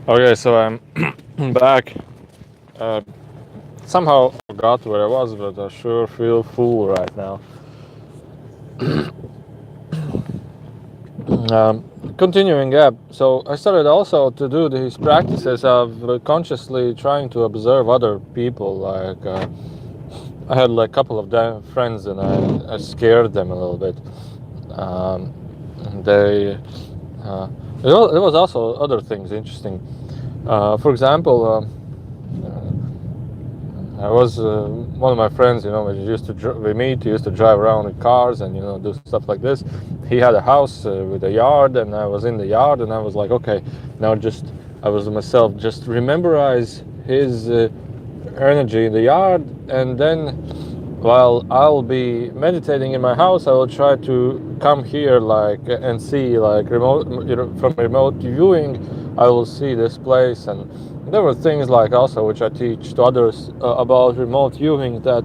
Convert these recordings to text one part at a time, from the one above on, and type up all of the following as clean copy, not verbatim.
Okay, so I'm back. Uh, Somehow forgot where I was, but I sure feel full right now. Continuing, yeah. So I started also to do these practices of consciously trying to observe other people. I had like a couple of friends, and I scared them a little bit. Um, they, uh, there was also other things interesting. For example. I was one of my friends, we meet, he used to drive around with cars and, do stuff like this. He had a house with a yard, and I was in the yard, and I was like, okay, now I was myself, just rememberize his energy in the yard, and then while I'll be meditating in my house, I will try to come here, and see, like, from remote viewing, I will see this place. And there were things like also which I teach to others about remote viewing, that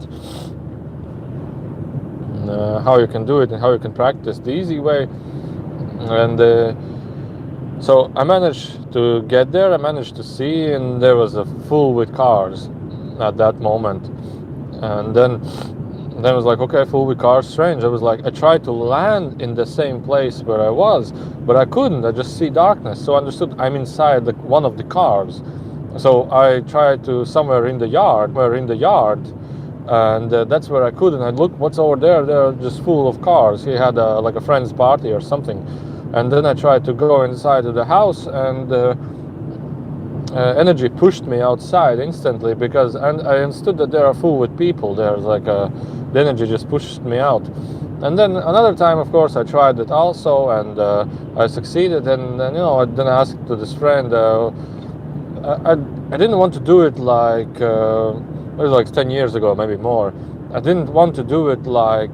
how you can do it and how you can practice the easy way. And so I managed to get there. I managed to see, and there was a full with cars at that moment. And then it was like, okay, full with cars, strange. I was like, I tried to land in the same place where I was, but I couldn't. I just see darkness. So I understood I'm inside one of the cars. So I tried to somewhere in the yard, and that's where I couldn't. I look, what's over there? They're just full of cars. He had like a friend's party or something. And then I tried to go inside of the house, and energy pushed me outside instantly, because and I understood that they are full with people. There's like the energy just pushed me out. And then another time, of course, I tried it also, and I succeeded. And then I asked to this friend. I didn't want to do it like it was like 10 years ago, maybe more. I didn't want to do it like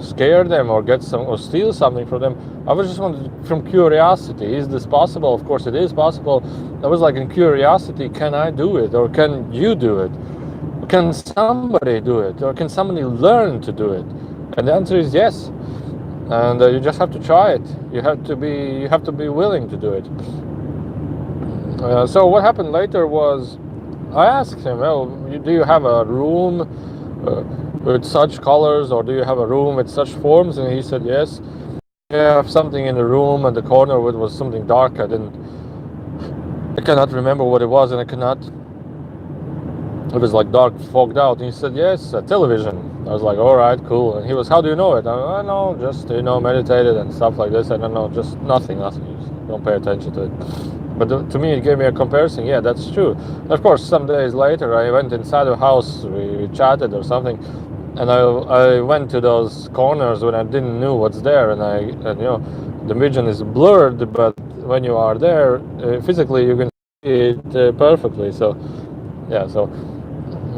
scare them or get some or steal something from them. I was just wanted from curiosity. Is this possible? Of course it is possible. I was like, in curiosity, can I do it, or can you do it? Can somebody do it, or can somebody learn to do it? And the answer is yes. And you just have to try it. You have to be willing to do it. So what happened later was, I asked him, well, do you have a room with such colors, or do you have a room with such forms? And he said yes. I have something in the room, and the corner was something dark. I cannot remember what it was, and it was like dark, fogged out. And he said yes, a television. I was like, all right, cool. And he was, how do you know it? I know, just meditated and stuff like this. I don't know, just nothing. Just don't pay attention to it. But to me, it gave me a comparison. Yeah, that's true. Of course, some days later, I went inside the house. We chatted or something, and I went to those corners when I didn't know what's there, and the vision is blurred, but when you are there physically, you can see it perfectly. So yeah, so.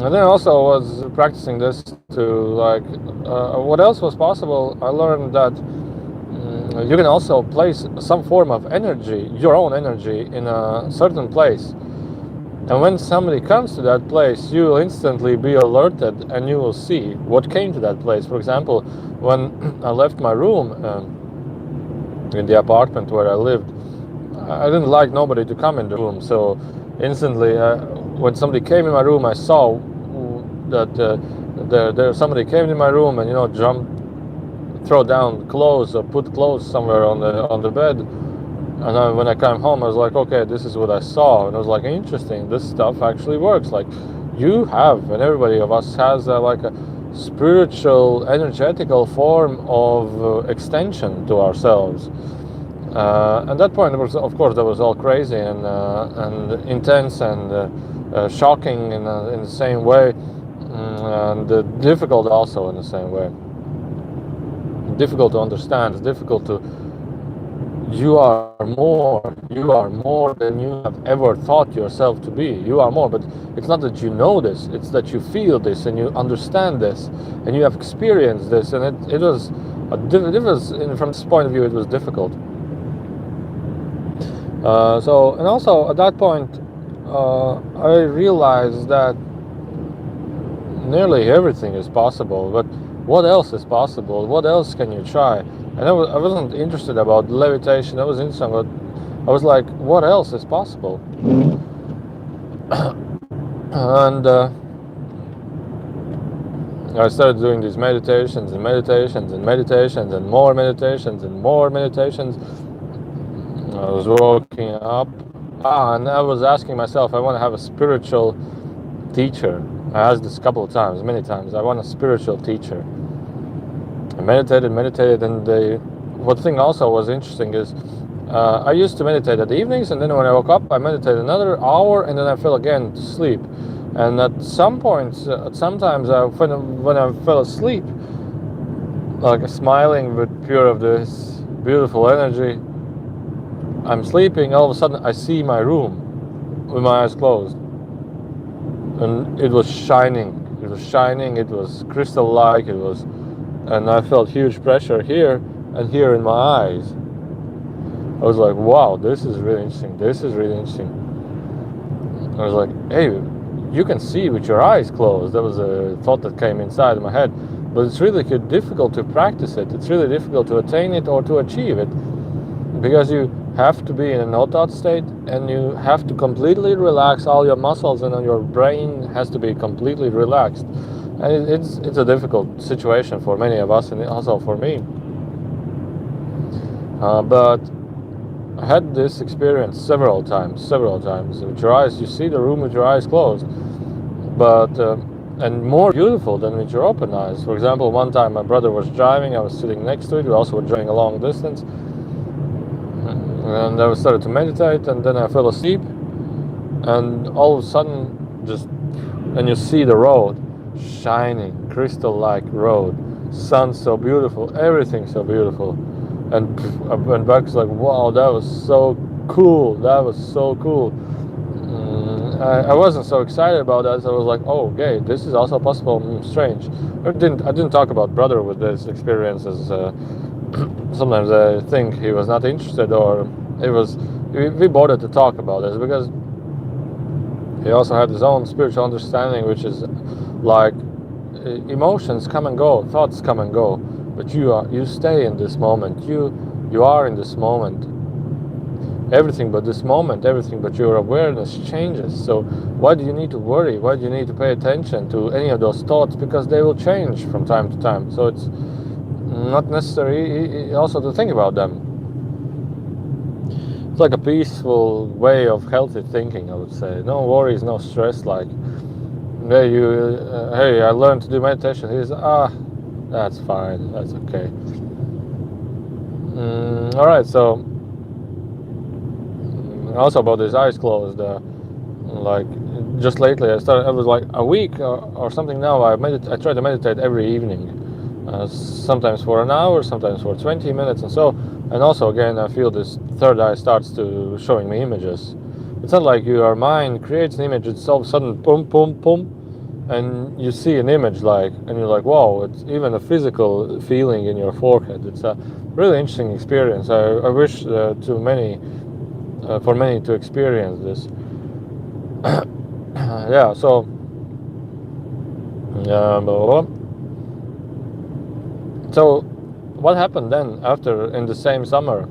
And then I also was practicing this to like, what else was possible? I learned that you can also place some form of energy, your own energy, in a certain place. And when somebody comes to that place, you will instantly be alerted, and you will see what came to that place. For example, when I left my room in the apartment where I lived, I didn't like nobody to come in the room. So instantly, when somebody came in my room, I saw that there somebody came in my room and throw down clothes or put clothes somewhere on the bed. And when I came home, I was like, okay, this is what I saw. And I was like, interesting, this stuff actually works. Like, you have, and everybody of us has like a spiritual, energetical form of extension to ourselves. At that point, of course, that was all crazy and intense and shocking in the same way, and difficult also in the same way. Difficult to understand. It's difficult to. You are more than you have ever thought yourself to be. You are more, but it's not that you know this, it's that you feel this and you understand this and you have experienced this. And it was from this point of view, it was difficult. And also at that point, I realized that nearly everything is possible, but what else is possible? What else can you try? And I wasn't interested about levitation. I was interested about I was like, what else is possible? And I started doing these meditations and meditations and meditations and more meditations and more meditations. I was waking up, and I was asking myself, I want to have a spiritual teacher. I asked this a couple of times, many times. I want a spiritual teacher. I meditated, and what thing also was interesting is I used to meditate at the evenings, and then when I woke up, I meditated another hour, and then I fell again to sleep. And at some points, sometimes when I fell asleep, like smiling with pure of this beautiful energy, I'm sleeping, all of a sudden I see my room with my eyes closed. And it was shining, it was crystal-like, and I felt huge pressure here and here in my eyes. I was like, wow, this is really interesting. I was like, hey, you can see with your eyes closed. That was a thought that came inside of my head. But it's really difficult to practice it. It's really difficult to attain it or to achieve it. Because you have to be in a no-thought state, and you have to completely relax all your muscles, and your brain has to be completely relaxed. And it's a difficult situation for many of us, and also for me. But I had this experience several times. With your eyes, you see the room with your eyes closed, but and more beautiful than with your open eyes. For example, one time my brother was driving, I was sitting next to it. We also were driving a long distance, and I started to meditate, and then I fell asleep, and all of a sudden, and you see the road, shining, crystal-like road, sun so beautiful, everything so beautiful. And I went back, it's like, wow, that was so cool. I wasn't so excited about that, so I was like, oh, okay, this is also possible. Strange. I didn't talk about brother with this experiences. Sometimes I think he was not interested, or we bothered to talk about this because he also had his own spiritual understanding, which is like emotions come and go, thoughts come and go. But you stay in this moment. You are in this moment. Everything but this moment, everything but your awareness changes. So why do you need to worry? Why do you need to pay attention to any of those thoughts? Because they will change from time to time. So it's not necessary also to think about them. It's like a peaceful way of healthy thinking, I would say. No worries, no stress. Like, hey, I learned to do meditation. That's fine, that's okay. Alright, so also about these eyes closed, like just lately I was like a week or something now, I try to meditate every evening, sometimes for an hour, sometimes for 20 minutes and so, and also again I feel this third eye starts to showing me images. It's not like your mind creates an image, it's all of a sudden boom, boom, boom, and you see an image, and you're like, wow, it's even a physical feeling in your forehead. It's a really interesting experience. I wish for many to experience this. Yeah, so so what happened then after, in the same summer?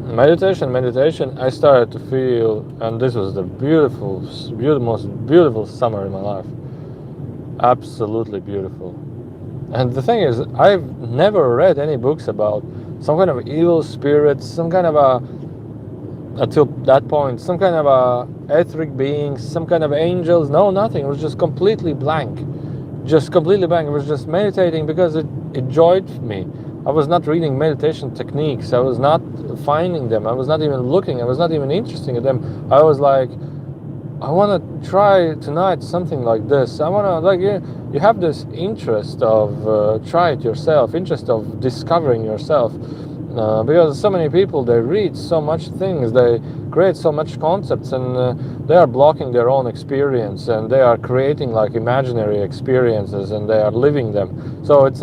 Meditation, I started to feel, and this was the most beautiful summer in my life. Absolutely beautiful. And the thing is, I've never read any books about some kind of evil spirits, some kind of until that point, some kind of etheric beings, some kind of angels. No, nothing. It was just completely blank. I was just meditating because it joyed me. I was not reading meditation techniques. I was not finding them. I was not even looking. I was not even interested in them. I was like, I want to try tonight something like this. I want to, you have this interest of try it yourself, interest of discovering yourself. Because so many people, they read so much things, they create so much concepts, and they are blocking their own experience, and they are creating like imaginary experiences, and they are living them. So it's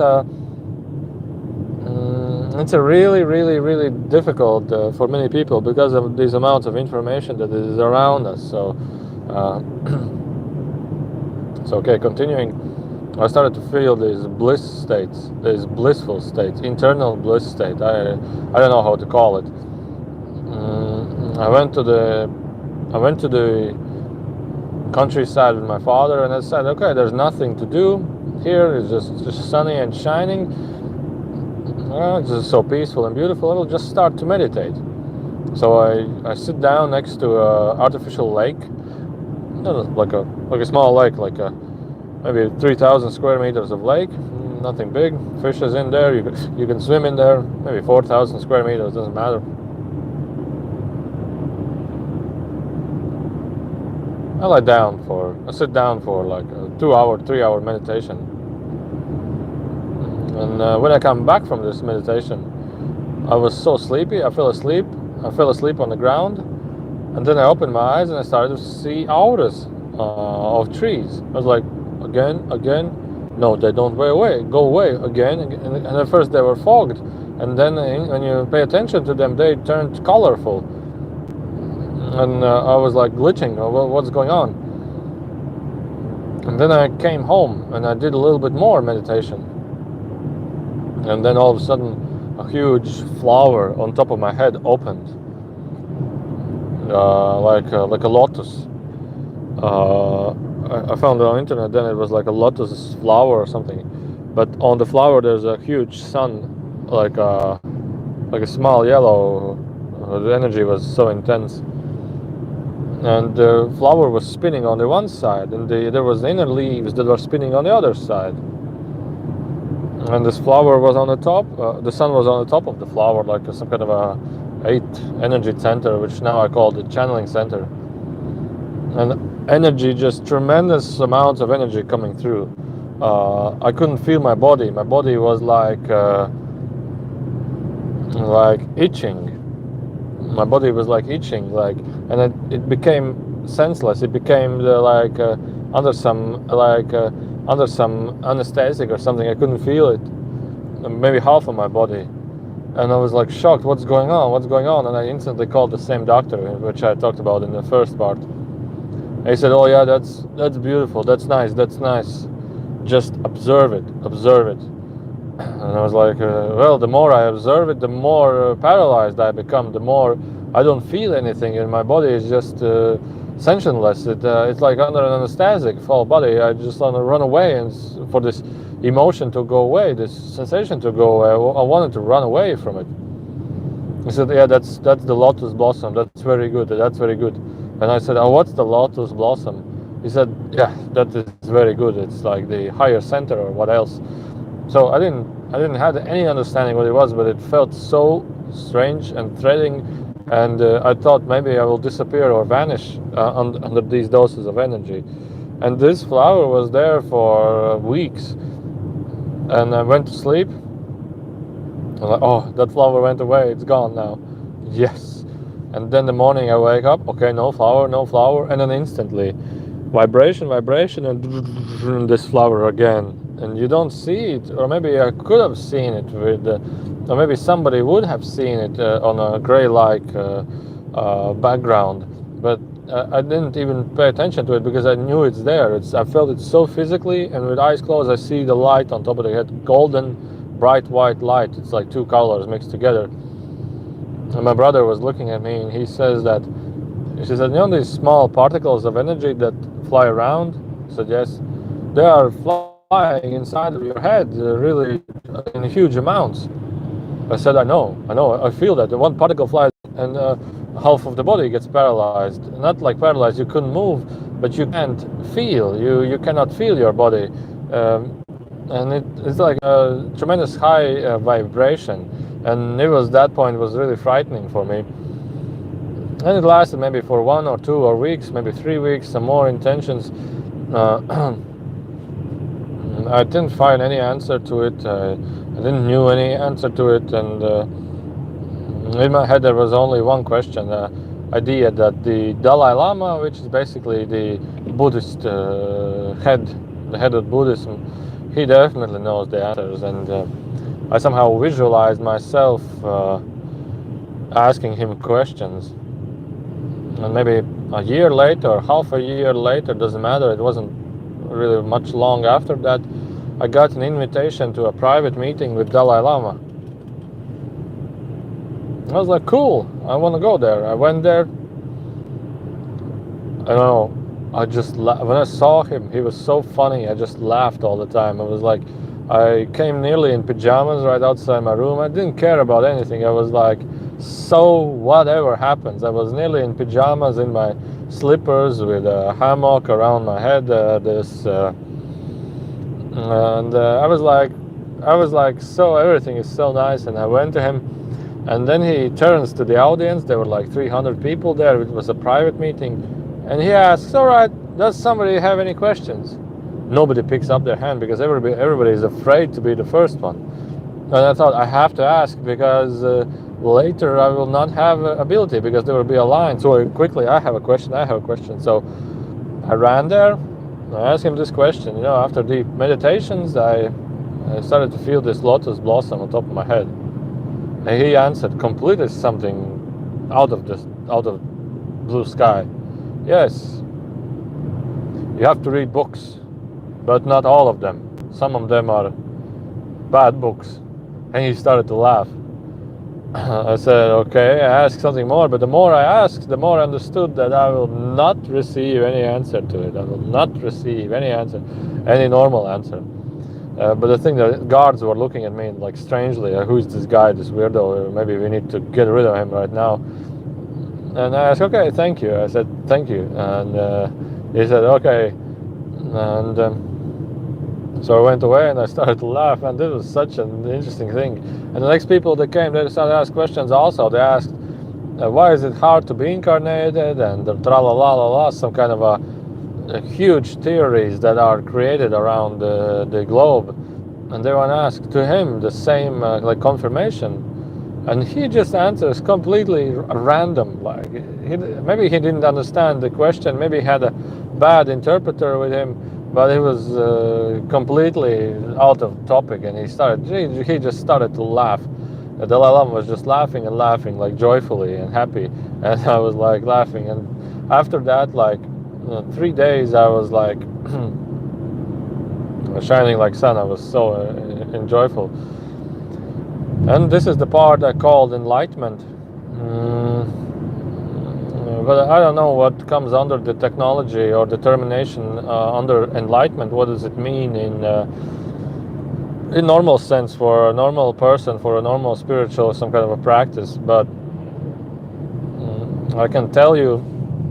a really, really, really difficult for many people because of these amounts of information that is around us. So, okay, continuing, I started to feel these bliss states, these blissful states, internal bliss state. I don't know how to call it. I went to the countryside with my father, and I said, okay, there's nothing to do here. It's just sunny and shining. It's just so peaceful and beautiful. I will just start to meditate. So I sit down next to an artificial lake, like a small lake, like maybe 3,000 square meters of lake. Nothing big. Fish is in there. You can swim in there. Maybe 4,000 square meters. Doesn't matter. I sit down for like a 2-hour, 3-hour meditation. And when I come back from this meditation, I was so sleepy. I fell asleep on the ground, and then I opened my eyes and I started to see auras of trees. I was like, again. No, they don't go away again. And at first they were fogged, and then when you pay attention to them, they turned colorful. And I was like glitching. What's going on? And then I came home and I did a little bit more meditation. And then all of a sudden, a huge flower on top of my head opened, like a lotus. I found it on the internet. Then it was like a lotus flower or something. But on the flower, there's a huge sun, like a small yellow. The energy was so intense. And the flower was spinning on the one side, and there was inner leaves that were spinning on the other side. And this flower was on the top. The sun was on the top of the flower, like some kind of a 8 energy center, which now I call the channeling center. And energy, just tremendous amounts of energy coming through. I couldn't feel my body. My body was like itching. My body was like itching, and it became senseless. It became under some anesthetic or something. I couldn't feel it, maybe half of my body, and I was like shocked. What's going on? And I instantly called the same doctor, which I talked about in the first part. And he said, "Oh yeah, that's beautiful. That's nice. Just observe it." And I was like, well, the more I observe it, the more paralyzed I become. The more I don't feel anything, and my body is just sensationless. It's like under an anesthetic full body. I just want to run away, and for this emotion to go away, this sensation to go away, I wanted to run away from it. He said, yeah, that's the lotus blossom. That's very good. And I said, oh, what's the lotus blossom? He said, yeah, that is very good. It's like the higher center, or what else. So I didn't have any understanding what it was, but it felt so strange and threatening, and I thought maybe I will disappear or vanish under these doses of energy. And this flower was there for weeks, and I went to sleep. I'm like, oh, that flower went away. It's gone now. Yes. And then the morning I wake up. Okay, no flower, and then instantly, vibration, and this flower again. And you don't see it, or maybe I could have seen it or maybe somebody would have seen it on a gray-like background, but I didn't even pay attention to it because I knew it's there. I felt it so physically, and with eyes closed, I see the light on top of the head, golden, bright white light. It's like 2 colors mixed together. And my brother was looking at me, and he said, these small particles of energy that fly around? I said, yes, they are flying inside of your head, really in huge amounts. I said, I know, I feel that. The one particle flies, and half of the body gets paralyzed. Not like paralyzed, you couldn't move, but you can't feel. You cannot feel your body. And it's like a tremendous high vibration. And that point was really frightening for me. And it lasted maybe for 1 or 2 or weeks, maybe 3 weeks, some more intentions. I didn't find any answer to it. I didn't know any answer to it, and in my head there was only one question: idea that the Dalai Lama, which is basically the Buddhist the head of Buddhism, he definitely knows the answers, and I somehow visualized myself asking him questions. And maybe a year later, or half a year later, doesn't matter, it wasn't really much long after that, I got an invitation to a private meeting with Dalai Lama. I was like, cool, I want to go there. I went there. I don't know. I just when I saw him, he was so funny. I just laughed all the time. I was like, I came nearly in pajamas right outside my room. I didn't care about anything. I was like, so whatever happens. I was nearly in pajamas in my slippers with a hammock around my head. I was like, so everything is so nice. And I went to him, and then he turns to the audience. There were like 300 people there. It was a private meeting. And he asks, all right, does somebody have any questions? Nobody picks up their hand because everybody is afraid to be the first one. And I thought, I have to ask because later I will not have ability because there will be a line. So quickly, I have a question. So I ran there. I asked him this question. You know, after deep meditations, I started to feel this lotus blossom on top of my head. And he answered completely something out of blue sky. Yes, you have to read books, but not all of them. Some of them are bad books. And he started to laugh. I said, okay, I asked something more, but the more I asked, the more I understood that I will not receive any answer to it. I will not receive any answer, any normal answer. But the thing, the guards were looking at me like strangely, who is this guy, this weirdo? Maybe we need to get rid of him right now. And I asked, okay, thank you. I said, thank you. And he said, okay. And so I went away and I started to laugh. And this was such an interesting thing. And the next people that came, they started to ask questions also. They asked, why is it hard to be incarnated? And tra-la-la-la-la, some kind of a huge theories that are created around the globe. And they want to ask to him the same like confirmation. And he just answers completely random. Like maybe he didn't understand the question. Maybe he had a bad interpreter with him, but he was completely out of topic. And he just started to laugh. The Dalai Lama was just laughing and laughing, like joyfully and happy. And I was like laughing. And after that, like 3 days, I was like shining like sun. I was so joyful. And this is the part I called enlightenment. But I don't know what comes under the technology or determination under enlightenment. What does it mean in normal sense for a normal person, for a normal spiritual, some kind of a practice? But I can tell you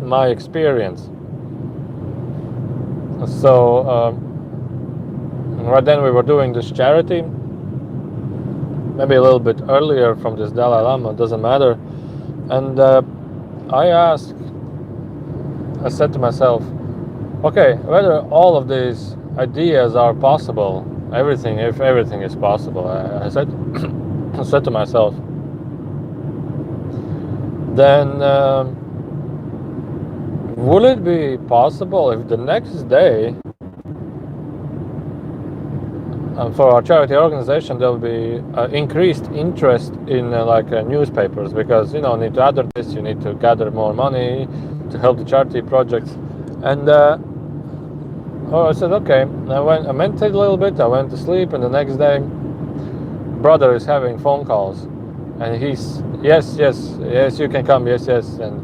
my experience. So right then we were doing this charity. Maybe a little bit earlier from this Dalai Lama, doesn't matter. And I said to myself, okay, whether all of these ideas are possible, if everything is possible, I said to myself, then will it be possible if the next day for our charity organization there will be increased interest in newspapers, because you need to advertise, you need to gather more money to help the charity projects. And I said, okay. I meditated a little bit, I went to sleep, and the next day brother is having phone calls, and he's yes you can come, yes, and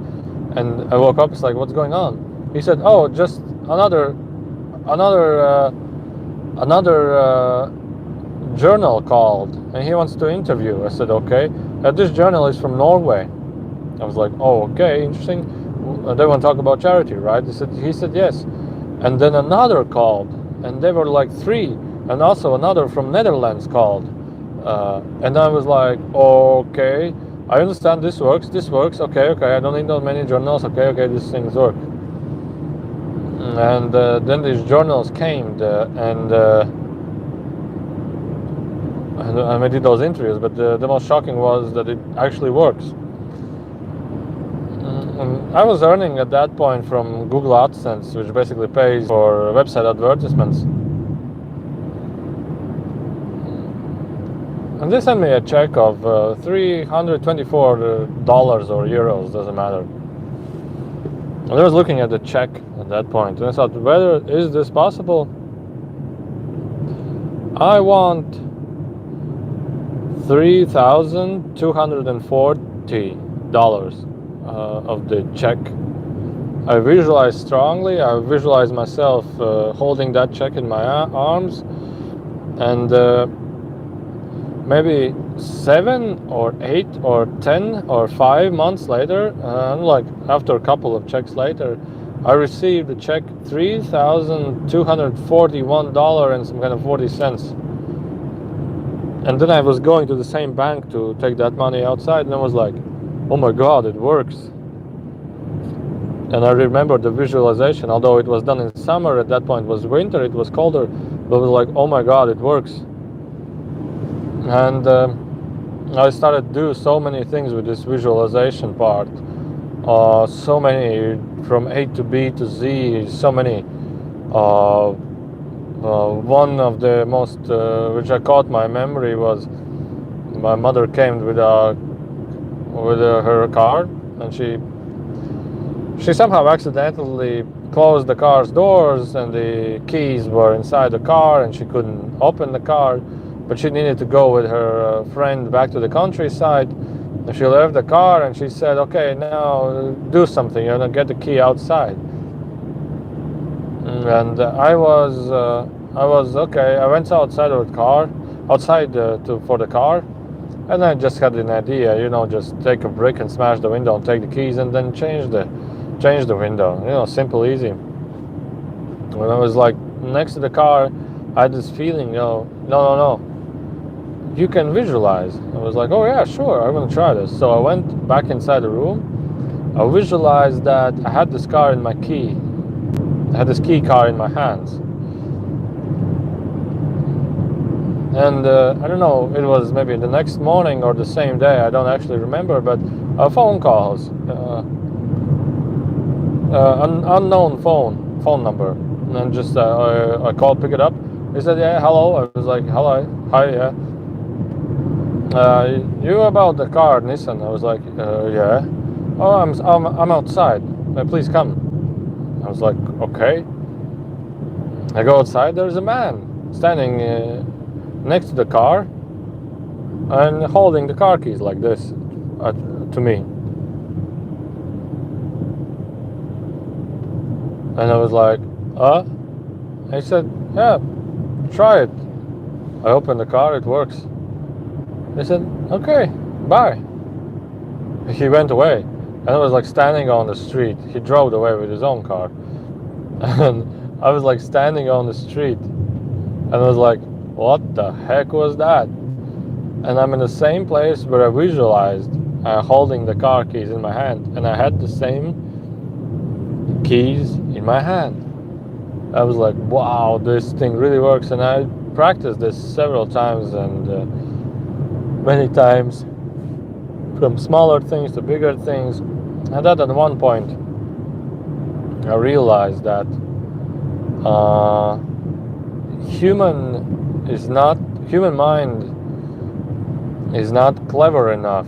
I woke up. It's like, what's going on? He said, oh, just another journal called, and he wants to interview. I said, okay. This journal is from Norway. I was like, oh, okay, interesting. They want to talk about charity, right? He said yes. And then another called, and they were like 3, and also another from Netherlands called. And I was like, okay, I understand this works, okay, I don't need that many journals, okay, these things work. And then these journals came, and I did those interviews, but the most shocking was that it actually works. I was earning at that point from Google AdSense, which basically pays for website advertisements. And they sent me a check of $324 or euros, doesn't matter. And I was looking at the check at that point, and I thought, is this possible? I want $3,204 of the check. I visualized strongly. I visualized myself holding that check in my arms, and maybe 7 or 8 or 10 or 5 months later, like after a couple of checks later, I received a check $3,241 and some kind of 40 cents. And then I was going to the same bank to take that money outside, and I was like, oh my God, it works. And I remember the visualization, although it was done in summer, at that point it was winter, it was colder, but it was like, oh my God, it works. And I started to do so many things with this visualization part. So many, from A to B to Z, so many. One of the most, which I caught my memory, was my mother came with her car, and she somehow accidentally closed the car's doors, and the keys were inside the car, and she couldn't open the car, but she needed to go with her friend back to the countryside. And she left the car, and she said, okay, now do something, get the key outside. And I was okay. I went outside of the car, for the car, and I just had an idea, just take a brick and smash the window and take the keys and then change the window. Simple, easy. When I was like next to the car, I had this feeling, no, you can visualize. I was like, oh yeah, sure, I'm gonna try this. So I went back inside the room. I visualized that I had this car in my key. I had this key car in my hands. And I don't know, it was maybe the next morning or the same day, I don't actually remember, but phone calls, unknown phone number, and then just I called, pick it up. He said, yeah, hello. I was like, hello, hi, yeah. You about the car, Nissan? I was like, yeah. Oh, I'm outside. Please come. I was like, okay. I go outside. There's a man standing next to the car and holding the car keys like this to me. And I was like, he said, yeah, try it. I opened the car, it works. He said, okay, bye. He went away, and I was like standing on the street. He drove away with his own car, and I was like standing on the street, and I was like, what the heck was that? And I'm in the same place where I visualized holding the car keys in my hand, and I had the same keys in my hand. I was like, wow, this thing really works. And I practiced this several times, and many times, from smaller things to bigger things. And that at one point I realized that human mind is not clever enough.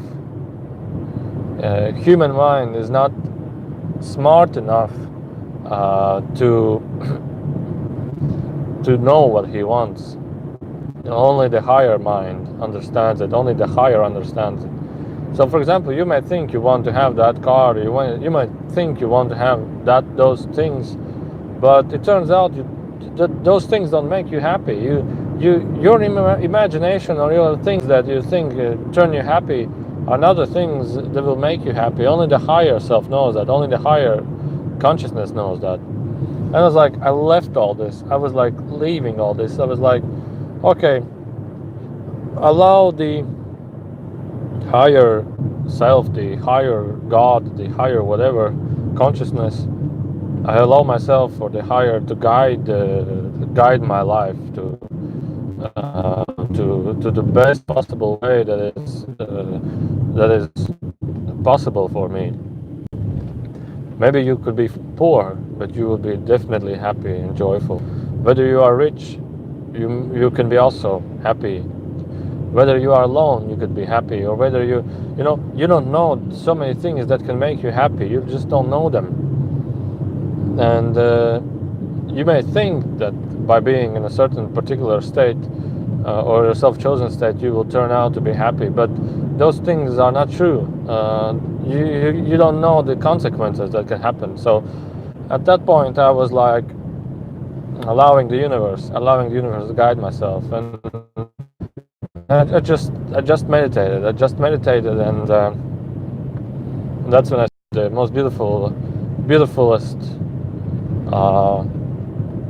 Human mind is not smart enough to know what he wants. Only the higher mind understands it. Only the higher understands it. So, for example, you might think you want to have that car. You might think you want to have those things, but it turns out those things don't make you happy. Your imagination or your things that you think turn you happy are not the things that will make you happy. Only the higher self knows that. Only the higher consciousness knows that. And I was like, I left all this. I was like leaving all this. I was like, okay, allow the higher self, the higher God, the higher whatever consciousness. I allow myself for the higher to guide my life to the best possible way that is possible for me. Maybe you could be poor, but you will be definitely happy and joyful. Whether you are rich, you can be also happy. Whether you are alone, you could be happy. Or whether you don't know so many things that can make you happy. You just don't know them. And you may think that by being in a certain particular state or a self-chosen state, you will turn out to be happy. But those things are not true. You don't know the consequences that can happen. So at that point, I was like allowing the universe to guide myself, and I just meditated. And that's when I saw the most beautifulest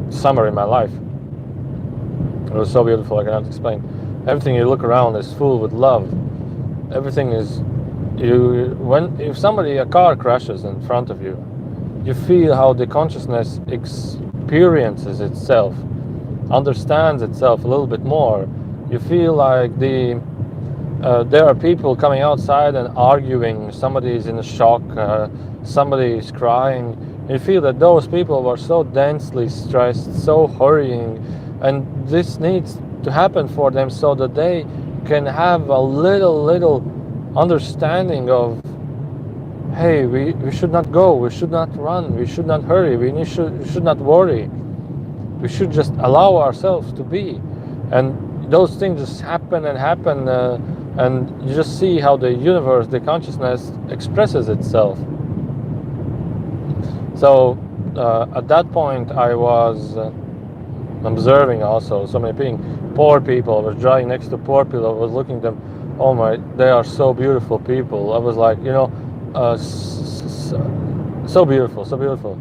summer in my life. It was so beautiful, I cannot explain. Everything you look around is full with love. Everything is if a car crashes in front of you, you feel how the consciousness experiences itself, understands itself a little bit more. You feel like there are people coming outside and arguing, somebody is in a shock, somebody is crying. You feel that those people were so densely stressed, so hurrying, and this needs to happen for them so that they can have a little understanding of, hey, we should not go, we should not run, we should not hurry, we should not worry. We should just allow ourselves to be. And those things just happen, and you just see how the universe, the consciousness, expresses itself. So at that point, I was observing also so many poor people. I was driving next to poor people. I was looking at them. Oh my, they are so beautiful people. I was like, so beautiful, so beautiful.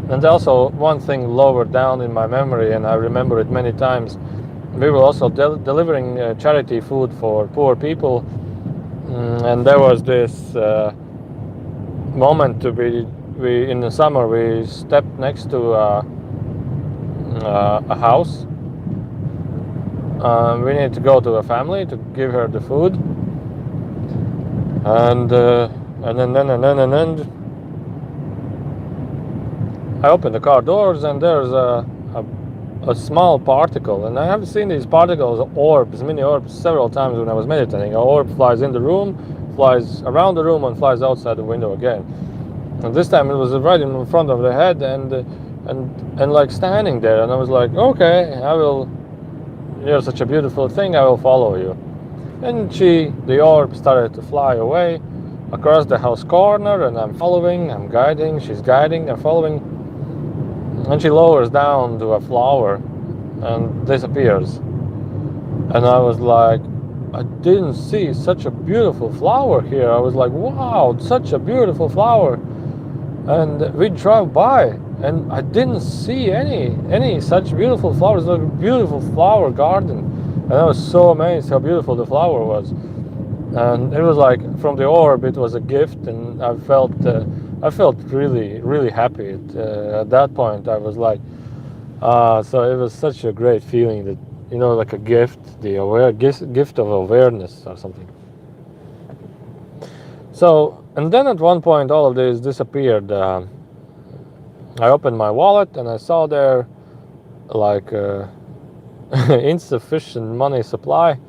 And also one thing lower down in my memory, and I remember it many times, we were also delivering charity food for poor people, and there was this moment we in the summer we stepped next to a house. We needed to go to a family to give her the food, and then I opened the car doors, and there's a small particle, and I have seen these particles, orbs, mini orbs, several times when I was meditating. An orb flies in the room, flies around the room, and flies outside the window again. And this time it was right in front of the head, and like standing there, and I was like, okay, you're such a beautiful thing, I will follow you. And the orb started to fly away across the house corner, and I'm following, I'm guiding, she's guiding, I'm following, and she lowers down to a flower and disappears. And I was like, I didn't see such a beautiful flower here. I was like, wow, such a beautiful flower. And we drove by, and I didn't see any such beautiful flowers. It was a beautiful flower garden, and I was so amazed how beautiful the flower was. And it was like, from the orb, it was a gift, and I felt really, really happy. At that point, I was like, so it was such a great feeling that, like a gift, gift of awareness or something. So, and then at one point, all of this disappeared. I opened my wallet, and I saw there like insufficient money supply.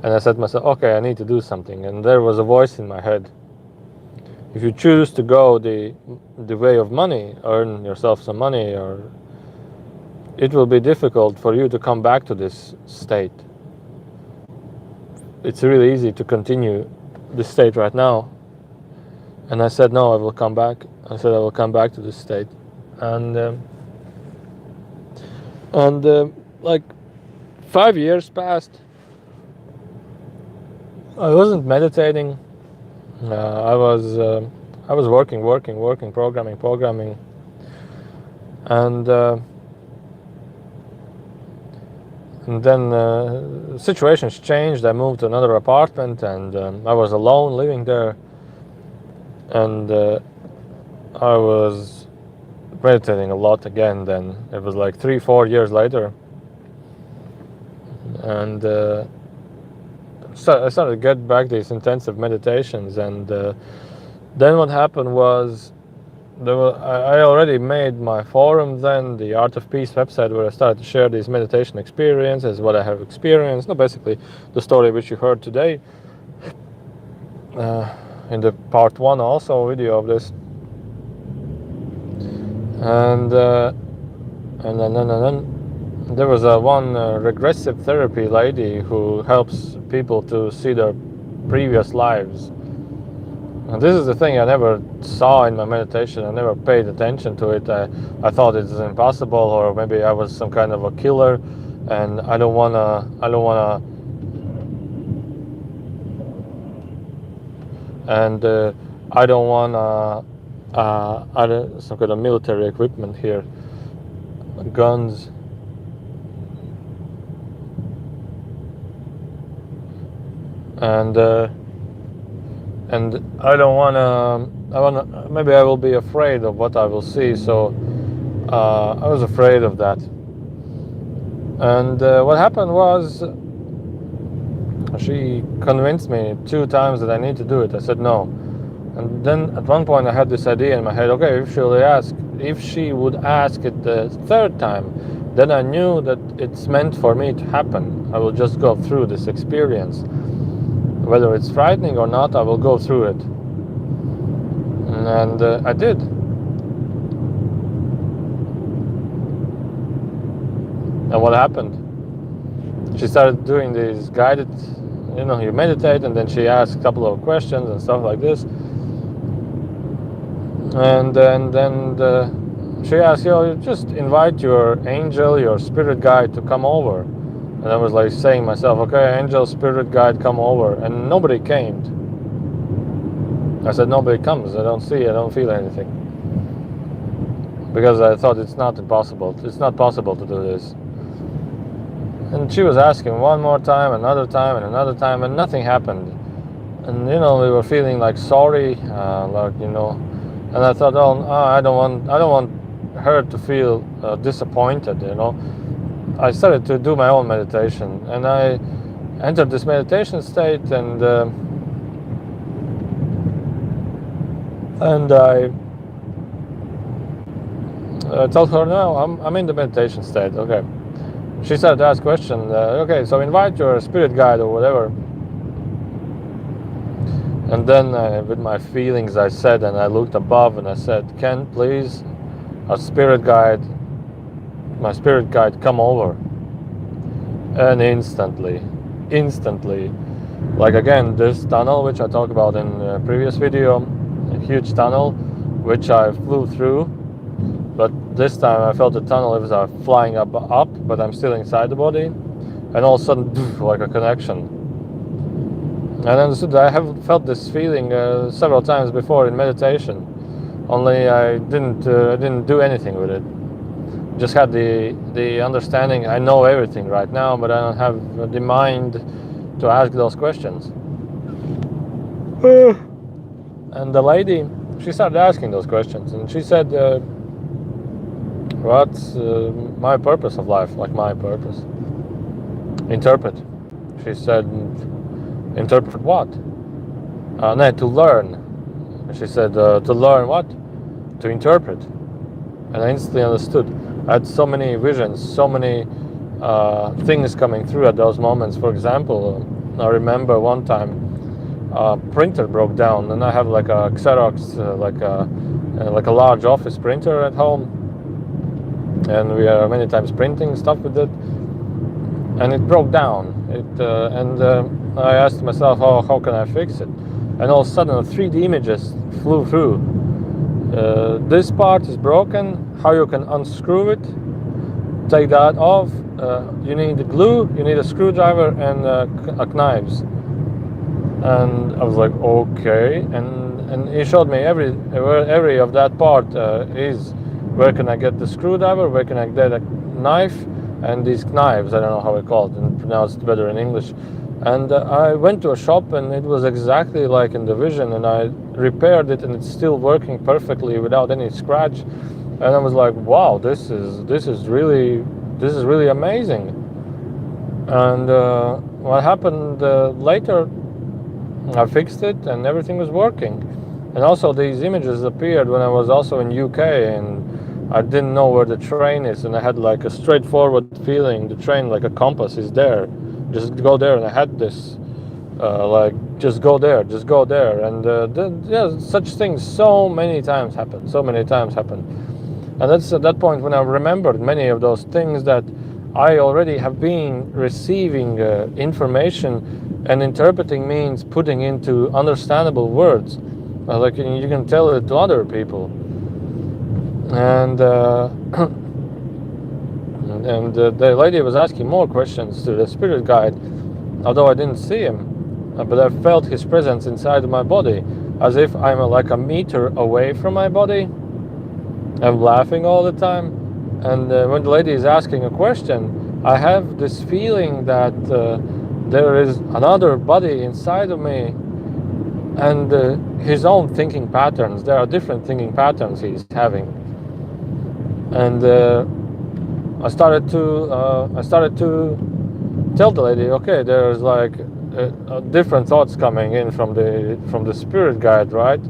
And I said to myself, okay, I need to do something. And there was a voice in my head. If you choose to go the way of money, earn yourself some money, or it will be difficult for you to come back to this state. It's really easy to continue this state right now. And I said, no, I will come back. I said, I will come back to this state. And like 5 years passed. I wasn't meditating. I was working, programming, and then situations changed. I moved to another apartment, and I was alone living there, and I was meditating a lot again. Then it was like 3-4 years later, and so I started to get back these intensive meditations, and then what happened was I already made my forum then, the Art of Peace website, where I started to share these meditation experiences, what I have experienced. No, basically the story which you heard today in the part 1 also video of this, and there was a one regressive therapy lady who helps people to see their previous lives. And this is the thing I never saw in my meditation. I never paid attention to it. I thought it's impossible, or maybe I was some kind of a killer, and I don't wanna, and I don't wanna, some kind of military equipment here, guns. And I don't wanna, maybe I will be afraid of what I will see, so I was afraid of that. And what happened was, she convinced me 2 times that I need to do it. I said no. And then at one point I had this idea in my head, okay, if she would ask it the 3rd time, then I knew that it's meant for me to happen. I will just go through this experience. Whether it's frightening or not, I will go through it. And I did. And what happened? She started doing these guided, you meditate, and then she asked a couple of questions and stuff like this. And then she asked, just invite your angel, your spirit guide to come over. And I was like saying myself, okay, angel, spirit guide, come over. And nobody came. I said, nobody comes. I don't feel anything. Because I thought it's not impossible. It's not possible to do this. And she was asking one more time, another time, and another time, and nothing happened. And we were feeling like sorry, And I thought, I don't want her to feel disappointed. I started to do my own meditation, and I entered this meditation state, and I told her, no, I'm in the meditation state. Okay. She started to ask questions. Okay, so invite your spirit guide or whatever. And then with my feelings, I said, and I looked above, and I said, Ken, please, my spirit guide, come over. And instantly, like again, this tunnel, which I talked about in the previous video, a huge tunnel, which I flew through. But this time I felt the tunnel, it was flying up, but I'm still inside the body. And all of a sudden, like a connection. And I understood that I have felt this feeling several times before in meditation. Only I didn't do anything with it. Just had the understanding, I know everything right now, but I don't have the mind to ask those questions. And the lady, she started asking those questions, and she said, what's my purpose of life? Like my purpose? Interpret. She said, interpret what? No, to learn. She said, to learn what? To interpret. And I instantly understood. I had so many visions, so many things coming through at those moments. For example, I remember one time a printer broke down, and I have like a Xerox, like a large office printer at home, and we are many times printing stuff with it, and it broke down. I asked myself, how can I fix it? And all of a sudden 3D images flew through. This part is broken, how you can unscrew it, take that off, you need the glue, you need a screwdriver, and knives. And I was like, okay, and he showed me every of that part is, where can I get the screwdriver, where can I get a knife, and these knives, I don't know how it's called, and pronounced better in English. And I went to a shop, and it was exactly like in the vision, and I repaired it, and it's still working perfectly without any scratch. And I was like, wow, this is really amazing. And what happened later, I fixed it, and everything was working. And also these images appeared when I was also in UK, and I didn't know where the train is, and I had like a straightforward feeling, the train, like a compass, is there. Just go there, and I had this, just go there, and such things so many times happen. And that's at that point when I remembered many of those things that I already have been receiving information, and interpreting means putting into understandable words. Like you can tell it to other people. And the lady was asking more questions to the spirit guide, although I didn't see him, but I felt his presence inside my body, as if I'm like a meter away from my body. I'm laughing all the time, and when the lady is asking a question, I have this feeling that there is another body inside of me, and his own thinking patterns. There are different thinking patterns he's having, and I started to tell the lady, okay, there's like different thoughts coming in from the spirit guide, right?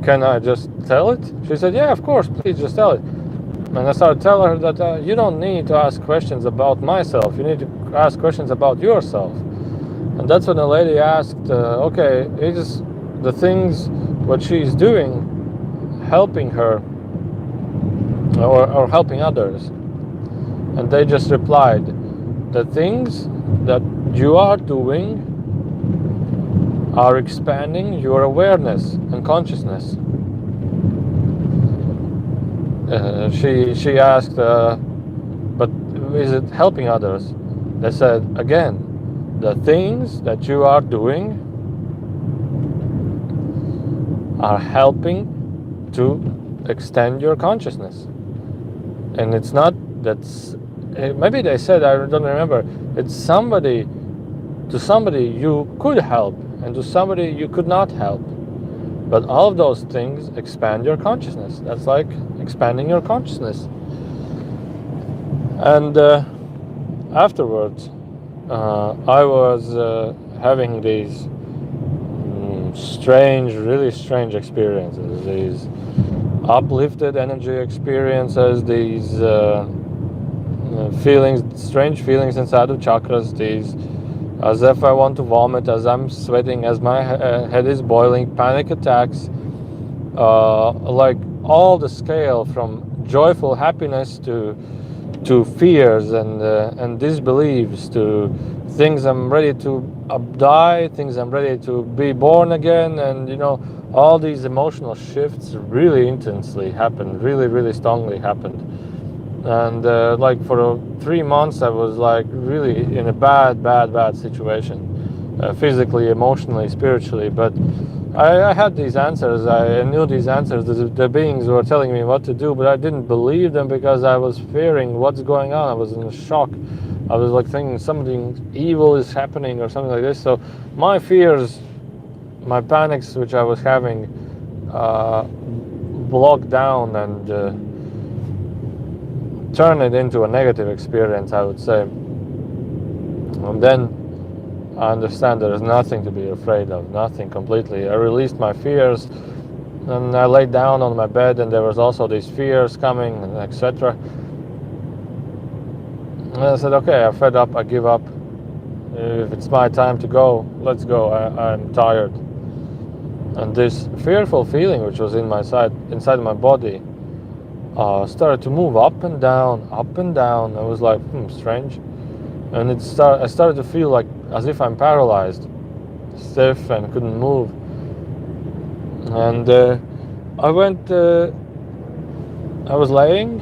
Can I just tell it? She said, yeah, of course, please just tell it. And I started telling her that you don't need to ask questions about myself. You need to ask questions about yourself. And that's when the lady asked, okay, is the things what she's doing helping her or helping others? And they just replied, the things that you are doing are expanding your awareness and consciousness. She asked, but is it helping others? They said, again, the things that you are doing are helping to extend your consciousness. And it's not that's maybe they said, I don't remember, it's somebody you could help and to somebody you could not help. But all of those things expand your consciousness. That's like expanding your consciousness. And afterwards, I was having these really strange experiences, these uplifted energy experiences, these strange feelings inside of chakras, these as if I want to vomit, as I'm sweating, as my head is boiling, panic attacks, like all the scale from joyful happiness to fears and disbeliefs, to things I'm ready to die, things I'm ready to be born again, and all these emotional shifts really intensely happened, really strongly happened. And like for 3 months I was like really in a bad situation, physically, emotionally, spiritually. But I had these answers. I knew these answers. The beings were telling me what to do, but I didn't believe them because I was fearing what's going on. I was in shock. I was like thinking something evil is happening or something like this. So my fears, my panics which I was having, blocked down and turn it into a negative experience, I would say. And then I understand there is nothing to be afraid of, nothing completely. I released my fears, and I laid down on my bed, and there was also these fears coming, and etc. And I said, okay, I'm fed up, I give up. If it's my time to go, let's go. I'm tired. And this fearful feeling which was inside my body started to move up and down. I was like, strange. And I started to feel like as if I'm paralyzed, stiff, and couldn't move. And I was laying,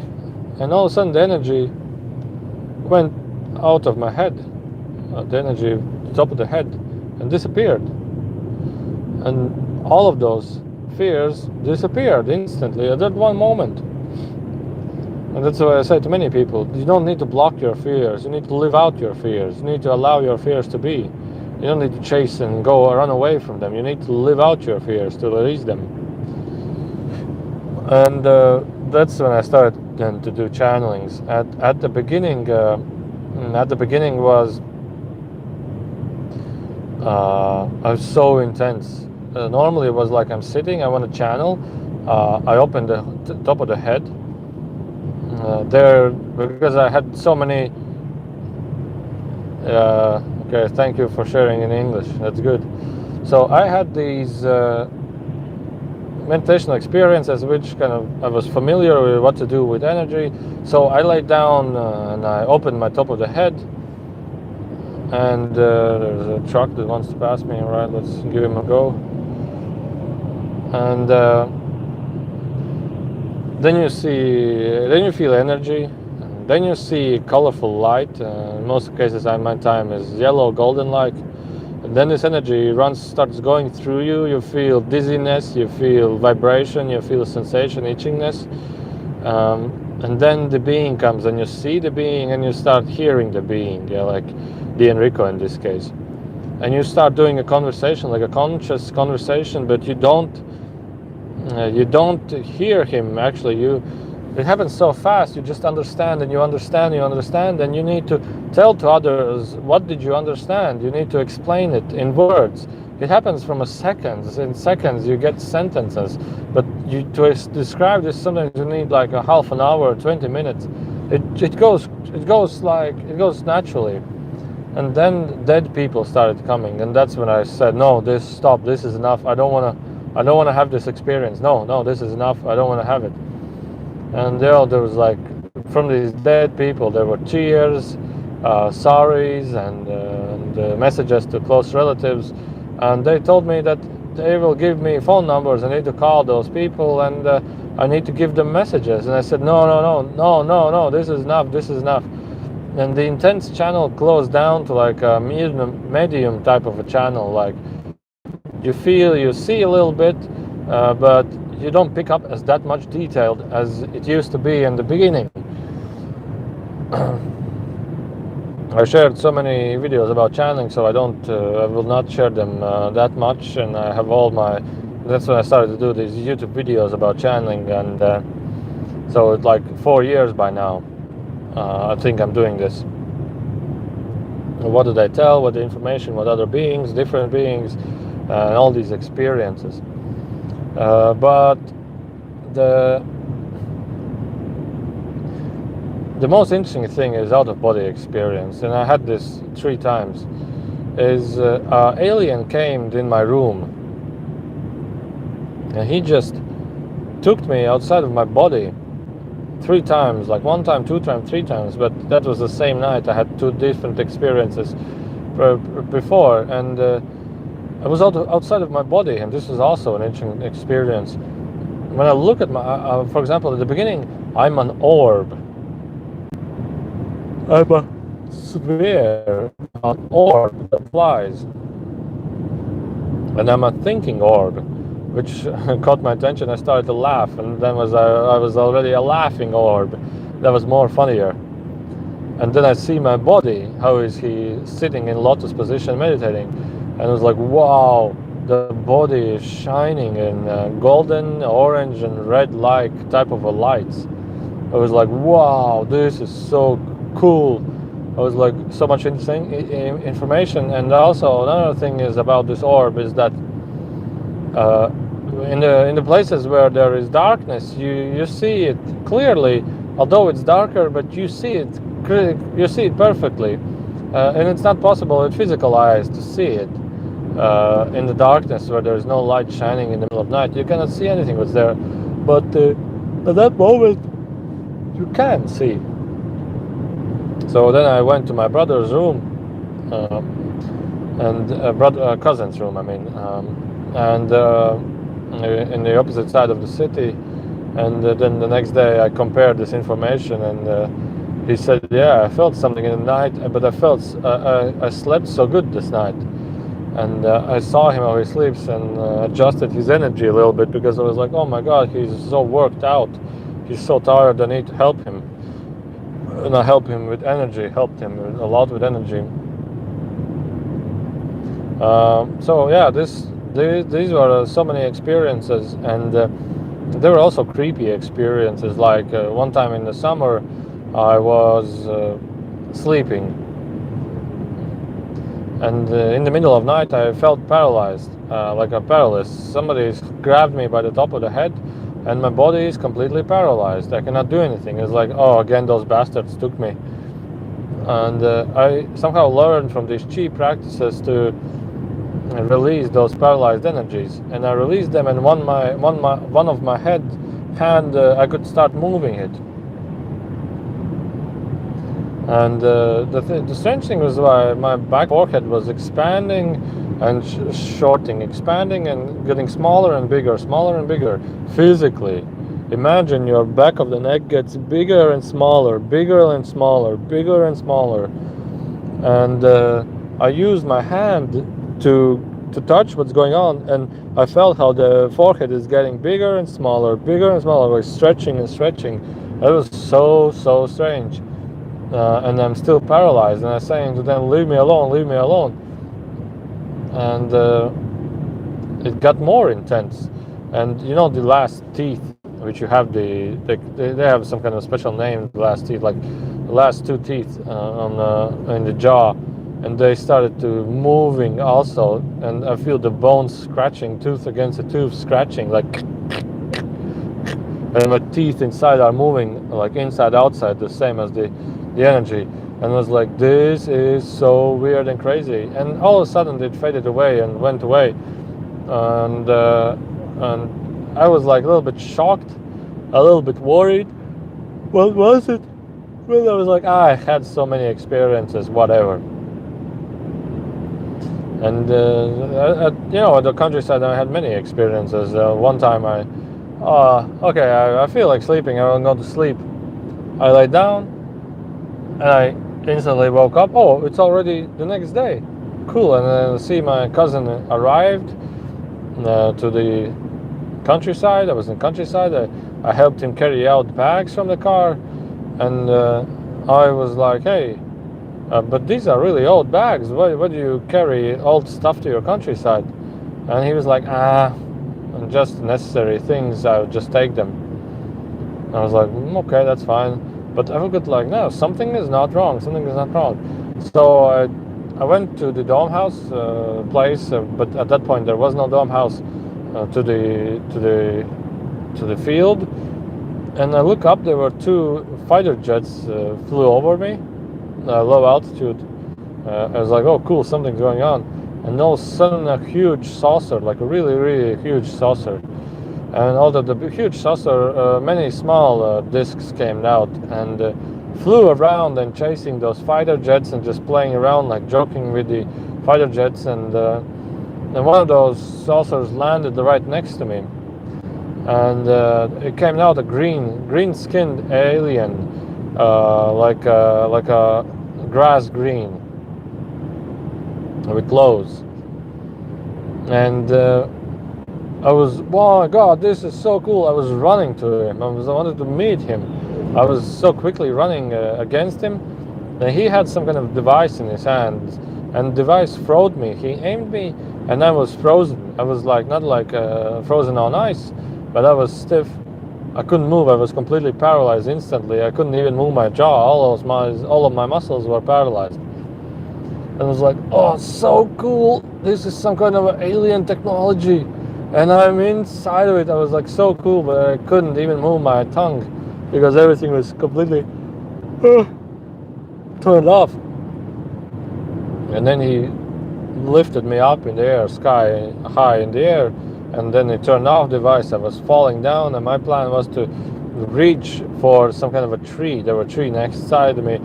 and all of a sudden the energy went out of my head. The energy top of the head, and disappeared. And all of those fears disappeared instantly at that one moment. And that's why I say to many people, you don't need to block your fears. You need to live out your fears. You need to allow your fears to be. You don't need to chase and go or run away from them. You need to live out your fears, to release them. And that's when I started then to do channelings. At the beginning was so intense. Normally it was like I'm sitting, I want to channel. I open the top of the head. There, because I had so many. Okay, thank you for sharing in English. That's good. So I had these meditational experiences, which kind of I was familiar with what to do with energy. So I laid down and I opened my top of the head, and there's a truck that wants to pass me. All right, let's give him a go. And then you feel energy. Then you see colorful light. In most cases, my time is yellow, golden light. And then this energy starts going through you. You feel dizziness, you feel vibration, you feel sensation, itchingness. And then the being comes, and you see the being, and you start hearing the being, like the Enrico in this case. And you start doing a conversation, like a conscious conversation, but you don't hear him. Actually, it happens so fast. You just understand, and you understand, and you need to tell to others, what did you understand? You need to explain it in words. It happens from seconds. In seconds you get sentences, but to describe this, sometimes you need like a half an hour, 20 minutes. It goes naturally. And then dead people started coming, and that's when I said, no, stop, this is enough. I don't want to have this experience. No, this is enough. I don't want to have it. And there was like, from these dead people, there were cheers, sorries, and messages to close relatives. And they told me that they will give me phone numbers. I need to call those people, and I need to give them messages. And I said, no, this is enough. And the intense channel closed down to like a medium type of a channel. Like you see a little bit, but you don't pick up as that much detailed as it used to be in the beginning. I shared so many videos about channeling, so I will not share them that much. And I have that's when I started to do these YouTube videos about channeling, and so it's like 4 years by now. I think I'm doing this. What did I tell? What the information? What other beings, different beings, and all these experiences. But the most interesting thing is out-of-body experience, and I had this 3 times. Is an alien came in my room, and he just took me outside of my body 3 times, like 1 time, 2 times, 3 times, but that was the same night. I had 2 different experiences before, and I was outside of my body, and this was also an interesting experience. When I look at for example, at the beginning, I'm an orb. I'm a sphere, an orb that flies. And I'm a thinking orb, which caught my attention. I started to laugh, and then I was already a laughing orb. That was more funnier. And then I see my body. How is he sitting in lotus position meditating? And it was like, wow, the body is shining in golden, orange, and red-like type of a lights. I was like, wow, this is so cool. I was like, so much interesting information. And also another thing is about this orb is that in the places where there is darkness, you see it clearly, although it's darker, but you see it perfectly, and it's not possible with physical eyes to see it. In the darkness where there is no light shining in the middle of night, you cannot see anything what's there, but at that moment you can see. So then I went to my brother's room, and cousin's room, I mean, and in the opposite side of the city. And then the next day I compared this information, and he said, yeah, I felt something in the night, but I slept so good this night. And I saw him how he sleeps, and adjusted his energy a little bit, because I was like, oh my God, he's so worked out. He's so tired, I need to help him. And I helped him with energy, helped him a lot with energy. So yeah, these were so many experiences, and there were also creepy experiences. Like one time in the summer, I was sleeping, and in the middle of night I felt paralyzed, like a paralysis. Somebody grabbed me by the top of the head, and my body is completely paralyzed. I cannot do anything. It's like, oh, again, those bastards took me. And I somehow learned from these cheap practices to and release those paralyzed energies. And I released them, and one of my hand, I could start moving it. And the strange thing was my back forehead was expanding and shorting, expanding and getting smaller and bigger physically. Imagine your back of the neck gets bigger and smaller, bigger and smaller, bigger and smaller. And I used my hand to touch what's going on, and I felt how the forehead is getting bigger and smaller, like stretching and stretching. It was so strange. And I'm still paralyzed, and I'm saying to them, leave me alone, leave me alone. And it got more intense. And you know, the last teeth, which you have, they have some kind of special name, the last teeth, like the last two teeth in the jaw, and they started to moving also, and I feel the bones scratching, tooth against the tooth scratching, like, and my teeth inside are moving, like inside outside, the same as the energy. And I was like, this is so weird and crazy. And all of a sudden it faded away and went away, and I was like a little bit shocked, a little bit worried. What was it? Well, I was like, I had so many experiences, whatever. And you know, at the countryside I had many experiences. One time I feel like sleeping, I will go to sleep. I lay down and I instantly woke up. Oh, it's already the next day. Cool. And then see my cousin arrived to the countryside. I was in countryside. I helped him carry out bags from the car, and I was like, hey, but these are really old bags. Why do you carry old stuff to your countryside? And he was like, just necessary things, I'll just take them. And I was like, okay, that's fine. But I felt like, no, something is not wrong. So I went to the Dome House place, but at that point there was no Dome House, to the field. And I look up, there were two fighter jets flew over me, low altitude. I was like, oh cool, something's going on. And all of a sudden a huge saucer, like a really huge saucer. And out of the huge saucer, many small discs came out and flew around and chasing those fighter jets and just playing around, like joking with the fighter jets. And one of those saucers landed right next to me. And it came out a green-skinned alien, like a grass green with claws. And I was, oh my god, this is so cool. I was running to him. I wanted to meet him. I was so quickly running against him. And he had some kind of device in his hands, and the device froze me. He aimed me, and I was frozen. I was like, not like frozen on ice, but I was stiff. I couldn't move. I was completely paralyzed instantly. I couldn't even move my jaw. All of my muscles were paralyzed. And I was like, oh, so cool. This is some kind of alien technology. And I'm inside of it. I was like, so cool, but I couldn't even move my tongue because everything was completely turned off. And then he lifted me up in the air, sky high in the air, and then he turned off the device. I was falling down, and my plan was to reach for some kind of a tree. There was a tree next side of me,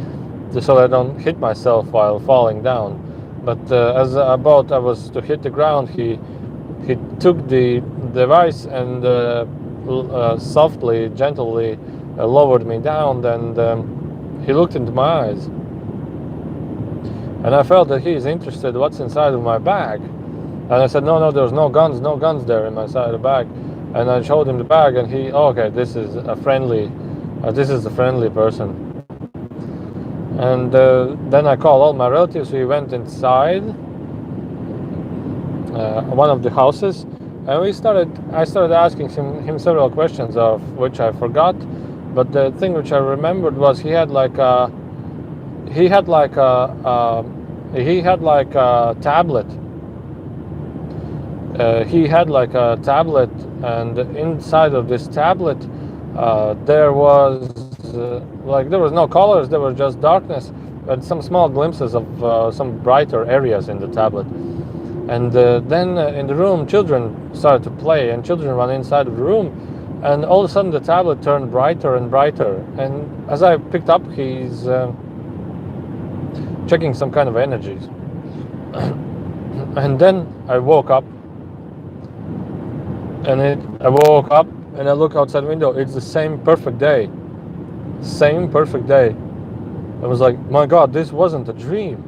so I don't hit myself while falling down. But as I was to hit the ground, he took the device and softly, gently lowered me down, and he looked into my eyes. And I felt that he is interested what's inside of my bag. And I said, no, there's no guns there in my side of the bag. And I showed him the bag, and he, okay, this is a friendly person. And then I called all my relatives. We went inside one of the houses, and I started asking him several questions, of which I forgot. But the thing which I remembered was he had like a tablet. He had like a tablet, and inside of this tablet there was no colors, there was just darkness and some small glimpses of some brighter areas in the tablet. And then in the room, children started to play, and children ran inside of the room, and all of a sudden the tablet turned brighter and brighter. And as I picked up, he's checking some kind of energies. And then I woke up, and I woke up and I look outside the window. It's the same perfect day. Same perfect day. I was like, my God, this wasn't a dream.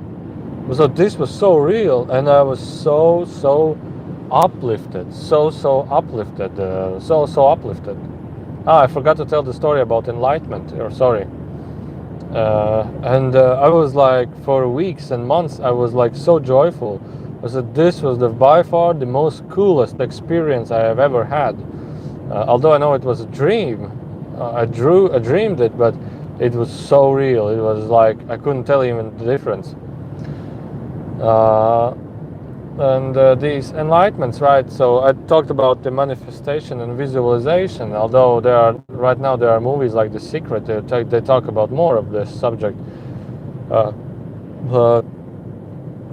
So this was so real, and I was so uplifted, so uplifted, so uplifted. I forgot to tell the story about enlightenment. Or sorry. And I was like, for weeks and months, I was like so joyful. I said this was by far the most coolest experience I have ever had. Although I know it was a dream, I dreamed it, but it was so real. It was like I couldn't tell even the difference. And these enlightenments, right? So I talked about the manifestation and visualization. Although right now there are movies like The Secret. They talk about more of this subject. But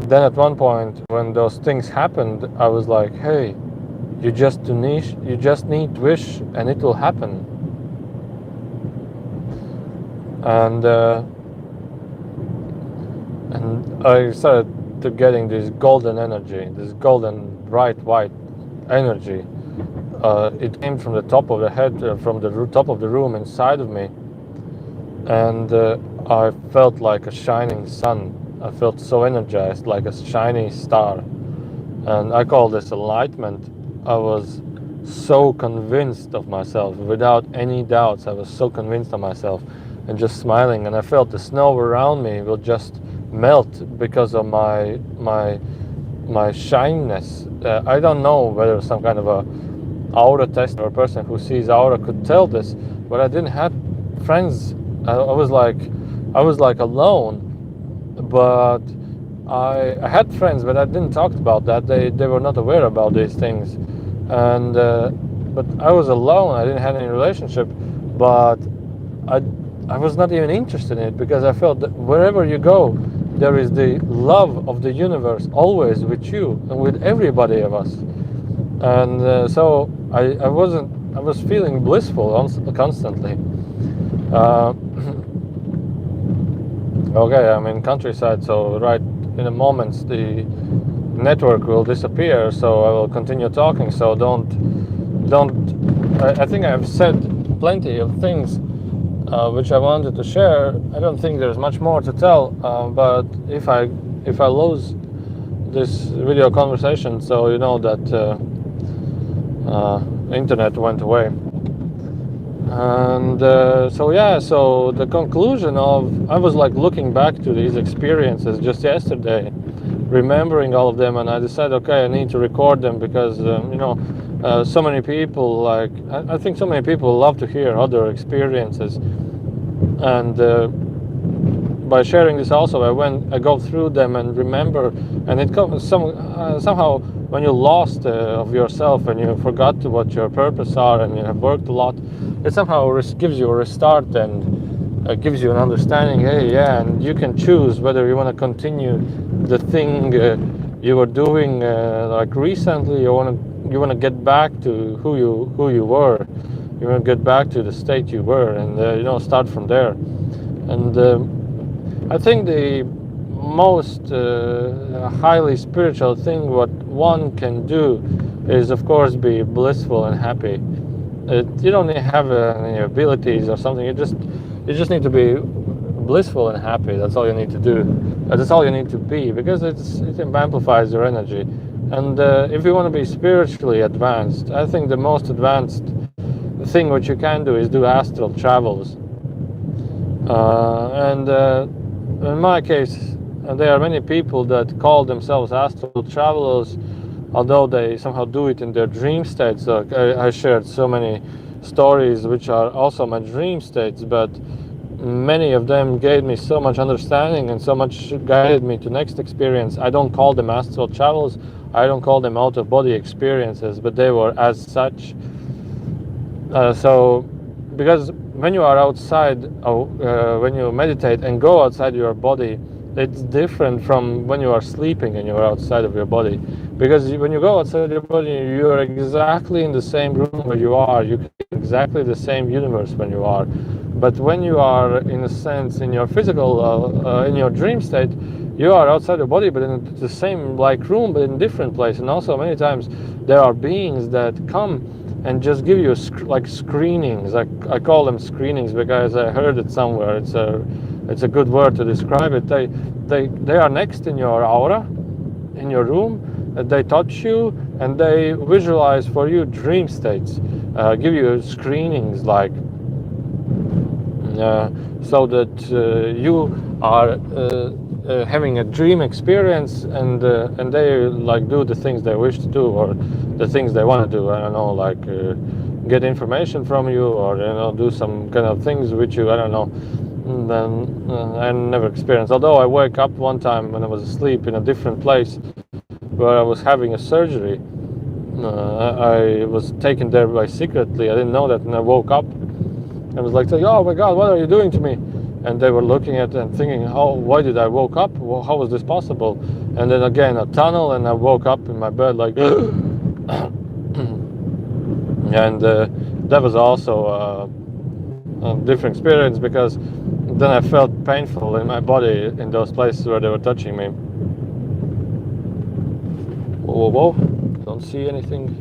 then at one point, when those things happened, I was like, "Hey, you just need to wish, and it will happen." And I started to getting this golden energy, this golden bright white energy. It came from the top of the head, from the top of the room inside of me, and I felt like a shining sun. I felt so energized, like a shiny star, and I call this enlightenment. I was so convinced of myself, without any doubts. I was so convinced of myself, and just smiling, and I felt the snow around me will just melt because of my shyness. I don't know whether some kind of a aura test or a person who sees aura could tell this, but I didn't have friends. I was like alone, but I had friends, but I didn't talk about that. They were not aware about these things, and but I was alone. I didn't have any relationship, but I was not even interested in it, because I felt that wherever you go, there is the love of the universe always with you and with everybody of us. And so I was feeling blissful constantly. Okay, I'm in countryside, so right in a moment the network will disappear, so I will continue talking. So don't. I think I've said plenty of things which I wanted to share. I don't think there's much more to tell, but if I lose this video conversation, so you know that internet went away. And so the conclusion of, I was like looking back to these experiences just yesterday, remembering all of them, and I decided, okay, I need to record them, because so many people, like I think so many people love to hear other experiences. And by sharing this also, I go through them and remember, and it comes somehow when you lost of yourself and you forgot what your purpose are, and you have worked a lot, it somehow gives you a restart and gives you an understanding. Hey, yeah, and you can choose whether you want to continue the thing you were doing like recently, or you want to get back to who you were. You want to get back to the state you were, and start from there. And I think the most highly spiritual thing what one can do is, of course, be blissful and happy. You don't need to have any abilities or something. You just need to be blissful and happy. That's all you need to do. That's all you need to be, because it amplifies your energy. And if you want to be spiritually advanced, I think the most advanced thing which you can do is do astral travels. And in my case, there are many people that call themselves astral travelers, although they somehow do it in their dream states. I shared so many stories which are also my dream states, but many of them gave me so much understanding and so much guided me to next experience. I don't call them astral travels, I don't call them out-of-body experiences, but they were as such. So because when you are outside, when you meditate and go outside your body, it's different from when you are sleeping and you're outside of your body, because when you go outside your body, you're exactly in the same room where you are. You can exactly the same universe when you are. But when you are, in a sense, in your physical, in your dream state, you are outside your body, but in the same like room, but in a different place. And also many times there are beings that come and just give you like screenings. I call them screenings because I heard it somewhere. It's a good word to describe it. They are next in your aura, in your room. They touch you and they visualize for you dream states, give you screenings like so that you are having a dream experience, and they like do the things they wish to do or the things they want to do. I don't know, like get information from you, or do some kind of things which you, I don't know. And then I never experienced. Although I woke up one time when I was asleep in a different place where I was having a surgery. I was taken there by secretly. I didn't know that, and I woke up. I was like, "Oh my God, what are you doing to me?" And they were looking at it and thinking, why did I woke up? Well, how was this possible? And then again, a tunnel, and I woke up in my bed like, and that was also a different experience, because then I felt painful in my body in those places where they were touching me. Whoa, whoa, whoa. Don't see anything.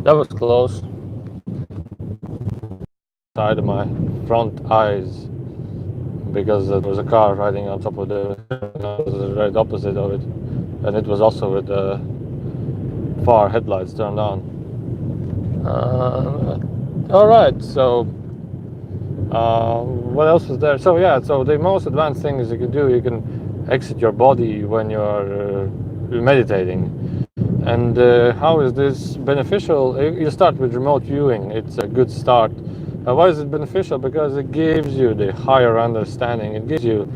That was close. Side of my front eyes, because there was a car riding on top of the right opposite of it, and it was also with the far headlights turned on. All right, so what else is there? So yeah, so the most advanced thing is you can do, you can exit your body when you're meditating. And how is this beneficial? You start with remote viewing. It's a good start. Why is it beneficial? Because it gives you the higher understanding. It gives you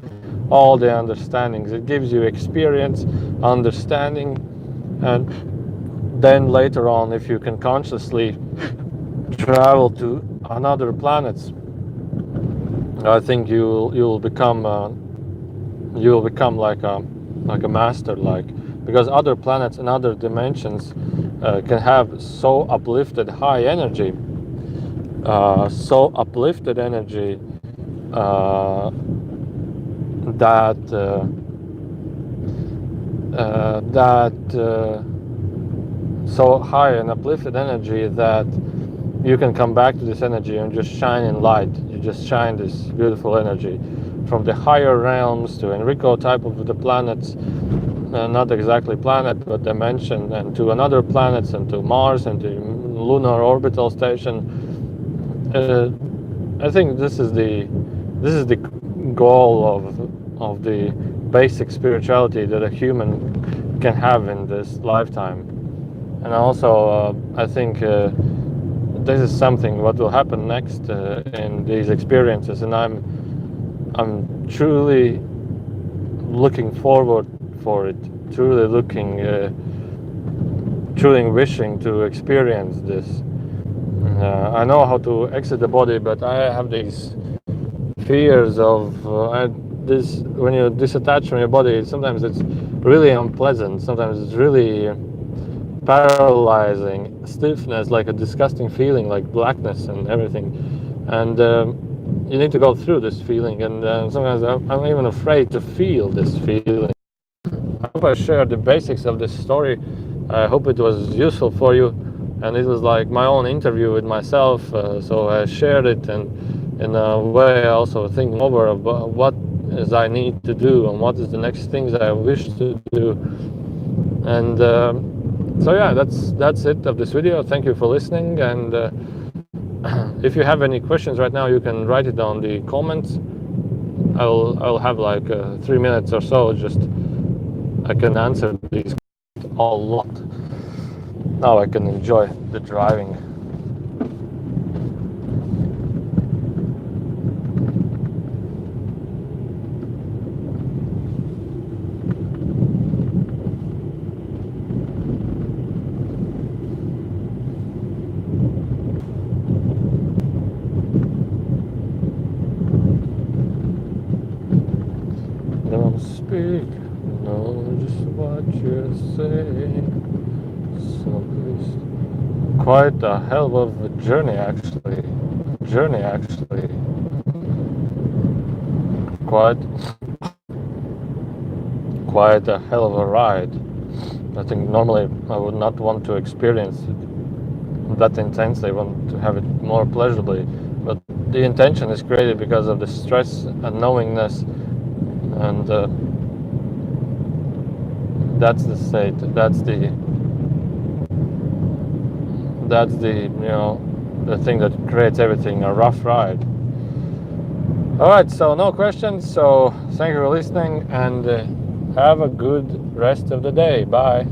all the understandings. It gives you experience, understanding, and then later on, if you can consciously travel to another planets, I think you'll become like a master, because other planets and other dimensions can have so uplifted high energy, so high and uplifted energy that you can come back to this energy and just shine in light. You just shine this beautiful energy from the higher realms to Enrico type of the planets, not exactly planet, but dimension, and to another planets, and to Mars, and to lunar orbital station. I think this is the goal of the basic spirituality that a human can have in this lifetime. And also, I think this is something what will happen next in these experiences, and I'm truly looking forward for it. Truly wishing to experience this. I know how to exit the body, but I have these fears of this. When you disattach from your body, sometimes it's really unpleasant. Sometimes it's really paralyzing, stiffness, like a disgusting feeling, like blackness and everything. And you need to go through this feeling, and sometimes I'm even afraid to feel this feeling. I hope I shared the basics of this story. I hope it was useful for you, and it was like my own interview with myself, so I shared it, and in a way also thinking over about what is I need to do and what is the next things I wish to do. And so yeah, that's it of this video. Thank you for listening, and if you have any questions right now, you can write it down the comments. I'll have like 3 minutes or so, just I can answer these a lot. Now I can enjoy the driving. speak, know just what you're saying. So please. Quite a hell of a journey, actually. Quite a hell of a ride. I think normally I would not want to experience it that intensely. I want to have it more pleasurably. But the intention is created because of the stress and knowingness, and that's the state. That's the the thing that creates everything, a rough ride. All right, so no questions. So thank you for listening, and have a good rest of the day. Bye.